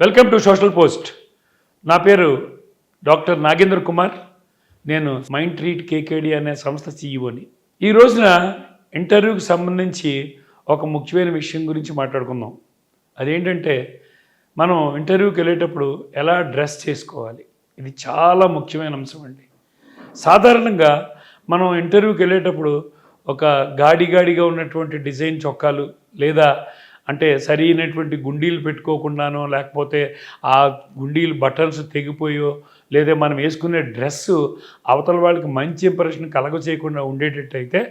Welcome to social post. నా పేరు doctor Nagendra Kumar. నేను మైండ్ ట్రీట్ కేకేడి అనే సంస్థ సీఈఓని. ఈ రోజున ఇంటర్వ్యూకి సంబంధించి ఒక ముఖ్యమైన విషయం గురించి మాట్లాడుకుందాం. అదేంటంటే మనం ఇంటర్వ్యూకి వెళ్ళేటప్పుడు ఎలా డ్రెస్ చేసుకోవాలి. ఇది చాలా ముఖ్యమైన అంశం అండి. సాధారణంగా మనం ఇంటర్వ్యూకి వెళ్ళేటప్పుడు ఒక గాడిగా ఉన్నటువంటి డిజైన్ చొక్కాలు లేదా అంటే సరైనటువంటి గుండీలు పెట్టుకోకుండానో లేకపోతే ఆ గుండీలు బటన్స్ తెగిపోయో లేదా మనం వేసుకునే డ్రెస్సు అవతల వాళ్ళకి మంచి ఇంప్రెషన్ కలగచేయకుండా ఉండేటట్టయితే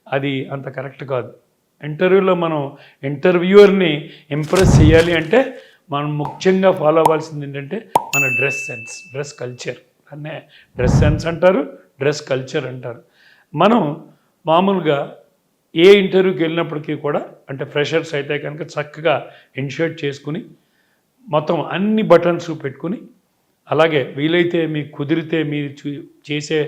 అది అంత కరెక్ట్ కాదు. ఇంటర్వ్యూలో మనం ఇంటర్వ్యూవర్ని ఇంప్రెస్ చేయాలి అంటే మనం ముఖ్యంగా ఫాలో అవ్వాల్సింది ఏంటంటే మన డ్రెస్ సెన్స్, డ్రెస్ కల్చర్. అనే డ్రెస్ సెన్స్ అంటారు, డ్రెస్ కల్చర్ అంటారు. మనం మామూలుగా ఏ ఇంటర్వ్యూకి వెళ్ళినప్పటికీ కూడా అంటే ఫ్రెషర్స్ అయితే కనుక చక్కగా ఇన్షర్ట్ చేసుకుని మొత్తం అన్ని బటన్స్ పెట్టుకుని, అలాగే వీలైతే మీకు కుదిరితే మీరు చేసే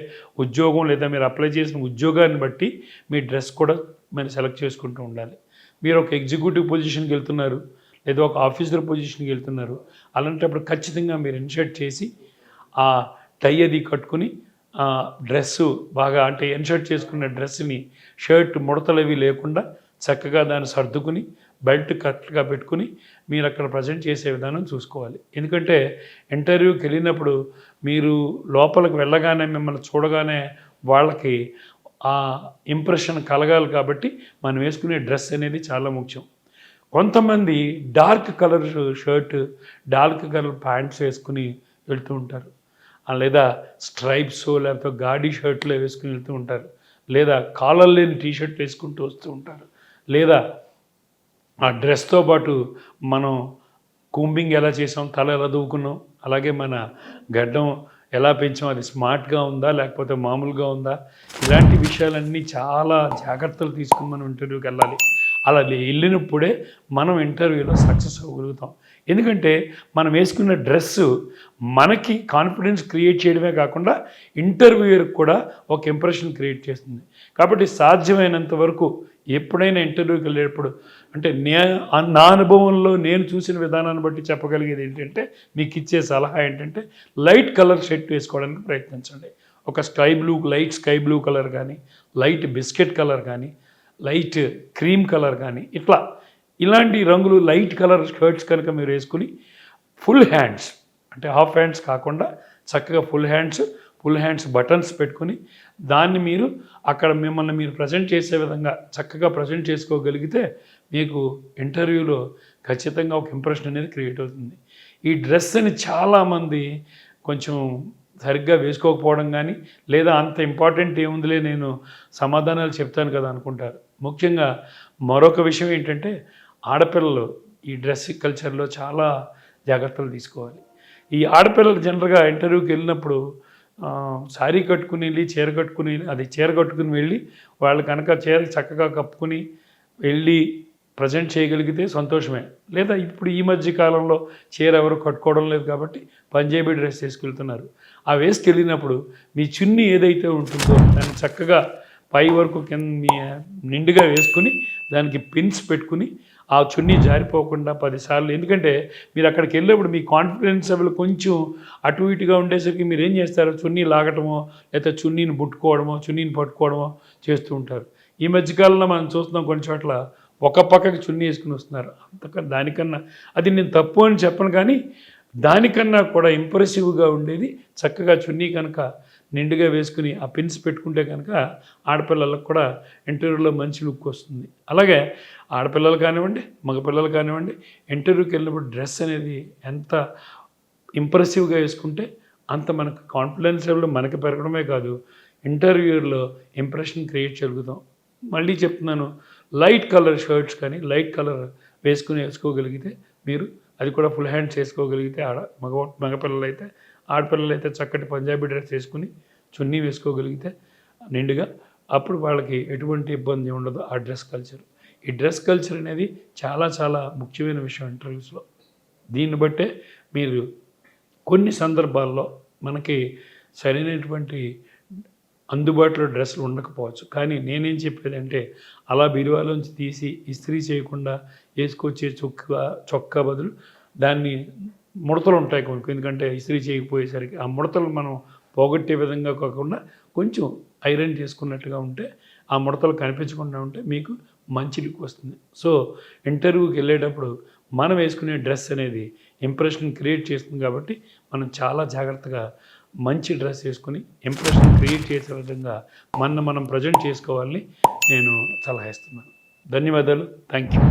ఉద్యోగం లేదా మీరు అప్లై చేసిన ఉద్యోగాన్ని బట్టి మీ డ్రెస్ కూడా మీరు సెలెక్ట్ చేసుకుంటూ ఉండాలి. మీరు ఒక ఎగ్జిక్యూటివ్ పొజిషన్కి వెళ్తున్నారు లేదా ఒక ఆఫీసర్ పొజిషన్కి వెళ్తున్నారు, అలాంటప్పుడు ఖచ్చితంగా మీరు ఇన్షర్ట్ చేసి ఆ టై అది కట్టుకుని డ్రెస్సు బాగా అంటే ఇన్షర్ట్ చేసుకున్న డ్రెస్ని షర్ట్ ముడతలు అవి లేకుండా చక్కగా దాన్ని సర్దుకుని బెల్ట్ కరెక్ట్గా పెట్టుకుని మీరు అక్కడ ప్రజెంట్ చేసే విధానం చూసుకోవాలి. ఎందుకంటే ఇంటర్వ్యూకి వెళ్ళినప్పుడు మీరు లోపలికి వెళ్ళగానే మిమ్మల్ని చూడగానే వాళ్ళకి ఆ ఇంప్రెషన్ కలగాలి కాబట్టి మనం వేసుకునే డ్రెస్ అనేది చాలా ముఖ్యం. కొంతమంది dark colour shirt, dark colour pants వేసుకుని వెళ్తూ ఉంటారు, లేదా స్ట్రైప్స్ లేకపోతే గాడీ షర్ట్లు వేసుకుని వెళ్తూ ఉంటారు, లేదా కాలర్ లేని టీషర్ట్ వేసుకుంటూ వస్తూ ఉంటారు, లేదా ఆ డ్రెస్తో పాటు మనం కూంబింగ్ ఎలా చేసాం, తల ఎలా దూకున్నాం, అలాగే మన గడ్డం ఎలా పెంచాం, అది స్మార్ట్గా ఉందా లేకపోతే మామూలుగా ఉందా, ఇలాంటి విషయాలన్నీ చాలా జాగ్రత్తలు తీసుకుని మనం ఇంటర్వ్యూకి వెళ్ళాలి. అలా వెళ్ళినప్పుడే మనం ఇంటర్వ్యూలో సక్సెస్ అవ్వగలుగుతాం. ఎందుకంటే మనం వేసుకున్న డ్రెస్సు మనకి కాన్ఫిడెన్స్ క్రియేట్ చేయడమే కాకుండా ఇంటర్వ్యూయర్కి కూడా ఒక ఇంప్రెషన్ క్రియేట్ చేస్తుంది. కాబట్టి సాధ్యమైనంత వరకు ఎప్పుడైనా ఇంటర్వ్యూకి వెళ్ళేటప్పుడు అంటే నా అనుభవంలో నేను చూసిన విధానాన్ని బట్టి చెప్పగలిగేది ఏంటంటే, మీకు ఇచ్చే సలహా ఏంటంటే లైట్ కలర్ షర్ట్ వేసుకోవడానికి ప్రయత్నించండి. ఒక లైట్ స్కై బ్లూ కలర్ కానీ, లైట్ బిస్కెట్ కలర్ కానీ, లైట్ క్రీమ్ కలర్ కానీ, ఇలాంటి రంగులు లైట్ కలర్ షర్ట్స్ కనుక మీరు వేసుకుని ఫుల్ హ్యాండ్స్ అంటే హాఫ్ హ్యాండ్స్ కాకుండా చక్కగా ఫుల్ హ్యాండ్స్ బటన్స్ పెట్టుకుని దాన్ని మీరు అక్కడ మిమ్మల్ని మీరు ప్రజెంట్ చేసే విధంగా చక్కగా ప్రజెంట్ చేసుకోగలిగితే మీకు ఇంటర్వ్యూలో ఖచ్చితంగా ఒక ఇంప్రెషన్ అనేది క్రియేట్ అవుతుంది. ఈ డ్రెస్ని చాలామంది కొంచెం సరిగ్గా వేసుకోకపోవడం కానీ లేదా అంత ఇంపార్టెంట్ ఏముందిలే నేను సమాధానాలు చెప్తాను కదా అనుకుంటారు. ముఖ్యంగా మరొక విషయం ఏంటంటే ఆడపిల్లలు ఈ డ్రెస్ కల్చర్లో చాలా జాగ్రత్తలు తీసుకోవాలి. ఈ ఆడపిల్లలు జనరల్గా ఇంటర్వ్యూకి వెళ్ళినప్పుడు శారీ కట్టుకుని వెళ్ళి చీర కట్టుకుని వెళ్ళి వాళ్ళు కనుక చీర చక్కగా కప్పుకుని వెళ్ళి ప్రజెంట్ చేయగలిగితే సంతోషమే. లేదా ఇప్పుడు ఈ మధ్య కాలంలో చీర ఎవరు కట్టుకోవడం లేదు కాబట్టి పంజాబీ డ్రెస్ వేసుకెళ్తున్నారు. ఆ వేసుకెళ్ళినప్పుడు మీ చున్నీ ఏదైతే ఉంటుందో దాన్ని చక్కగా పై వరకు కింద నిండుగా వేసుకుని దానికి పిన్స్ పెట్టుకుని ఆ చున్నీ జారిపోకుండా 10 సార్లు, ఎందుకంటే మీరు అక్కడికి వెళ్ళేప్పుడు మీ కాన్ఫిడెన్స్ లెవెల్ కొంచెం అటు ఇటుగా ఉండేసరికి మీరు ఏం చేస్తారు, చున్నీ లాగటమో లేదా చున్నీని పట్టుకోవడమో చేస్తూ ఉంటారు. ఈ మధ్యకాలంలో మనం చూస్తున్నాం కొన్ని చోట్ల ఒక పక్కకి చున్నీ వేసుకుని వస్తున్నారు. దానికన్నా అది నేను తప్పు అని చెప్పను, కానీ దానికన్నా కూడా ఇంప్రెసివ్గా ఉండేది చక్కగా చున్నీ కనుక నిండుగా వేసుకుని ఆ పిన్స్ పెట్టుకుంటే కనుక ఆడపిల్లలకు కూడా ఇంటర్వ్యూలో మంచి లుక్ వస్తుంది. అలాగే ఆడపిల్లలు కానివ్వండి, మగపిల్లలు కానివ్వండి, ఇంటర్వ్యూకి వెళ్ళినప్పుడు డ్రెస్ అనేది ఎంత ఇంప్రెసివ్గా వేసుకుంటే అంత మనకు కాన్ఫిడెన్స్ లెవెల్ మనకి పెరగడమే కాదు, ఇంటర్వ్యూలో ఇంప్రెషన్ క్రియేట్ చేయగలుగుతాం. మళ్ళీ చెప్తున్నాను, లైట్ కలర్ షర్ట్స్ కానీ లైట్ కలర్ వేసుకోగలిగితే మీరు అది కూడా ఫుల్ హ్యాండ్స్ వేసుకోగలిగితే మగపిల్లలు అయితే, ఆడపిల్లలు అయితే చక్కటి పంజాబీ డ్రెస్ వేసుకుని చున్నీ వేసుకోగలిగితే నిండుగా, అప్పుడు వాళ్ళకి ఎటువంటి ఇబ్బంది ఉండదు. ఈ డ్రెస్ కల్చర్ అనేది చాలా చాలా ముఖ్యమైన విషయం ఇంటర్వ్యూస్లో. దీన్ని బట్టే మీరు కొన్ని సందర్భాల్లో మనకి సరైనటువంటి అందుబాటులో డ్రెస్సులు ఉండకపోవచ్చు, కానీ నేనేం చెప్పేదంటే అలా బీరువాలోంచి తీసి ఇస్త్రీ చేయకుండా వేసుకొచ్చే చొక్కా బదులు దాన్ని ముడతలు ఉంటాయి కొన్ని, ఎందుకంటే ఇస్త్రీ చేయకపోయేసరికి ఆ ముడతలు మనం పోగొట్టే విధంగా కాకుండా కొంచెం ఐరన్ చేసుకున్నట్టుగా ఉంటే ఆ ముడతలు కనిపించకుండా ఉంటే మీకు మంచి లుక్ వస్తుంది. సో ఇంటర్వ్యూకి వెళ్ళేటప్పుడు మనం వేసుకునే డ్రెస్ అనేది ఇంప్రెషన్ క్రియేట్ చేస్తుంది కాబట్టి మనం చాలా జాగ్రత్తగా మంచి డ్రెస్ వేసుకొని ఇంప్రెషన్ క్రియేట్ చేసే విధంగా మనం ప్రజెంట్ చేసుకోవాలని నేను సలహా ఇస్తున్నాను. ధన్యవాదాలు. Thank you.